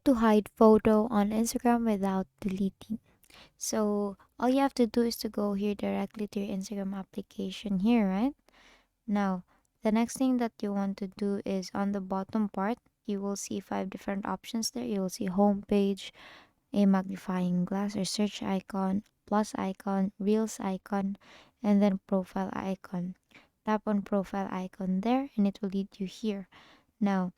to hide photo on Instagram without deleting. So all you have to do is to go here directly to your Instagram application here, right? Now, the next thing that you want to do is on the bottom part, you will see five different options there. You will see home page, a magnifying glass or search icon, plus icon, reels icon, and then profile icon. Tap on profile icon there and it will lead you here. Now,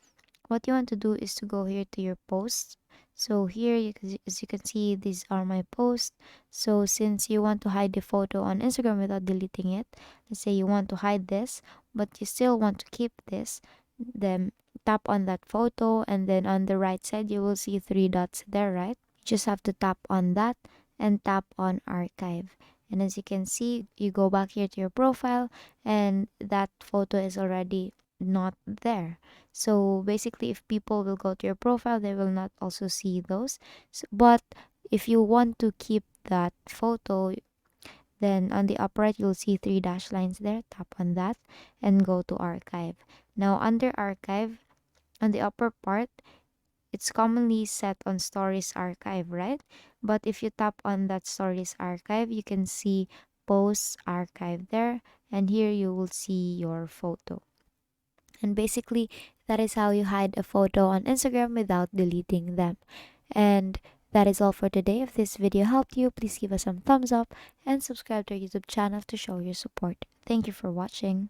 what you want to do is to go here to your posts. So here, as you can see, these are my posts. So since you want to hide the photo on Instagram without deleting it, let's say you want to hide this, but you still want to keep this, then tap on that photo and then on the right side, you will see three dots there, right? You just have to tap on that and tap on archive. And as you can see, you go back here to your profile and that photo is already not there. So basically, if people will go to your profile, they will not also see those. But if you want to keep that photo, then on the upper right, you'll see three dash lines there. Tap on that and go to archive. Now, under archive, on the upper part, it's commonly set on stories archive, right? But if you tap on that stories archive, you can see posts archive there. And here you will see your photo. And basically, that is how you hide a photo on Instagram without deleting them. And that is all for today. If this video helped you, please give us some thumbs up and subscribe to our YouTube channel to show your support. Thank you for watching.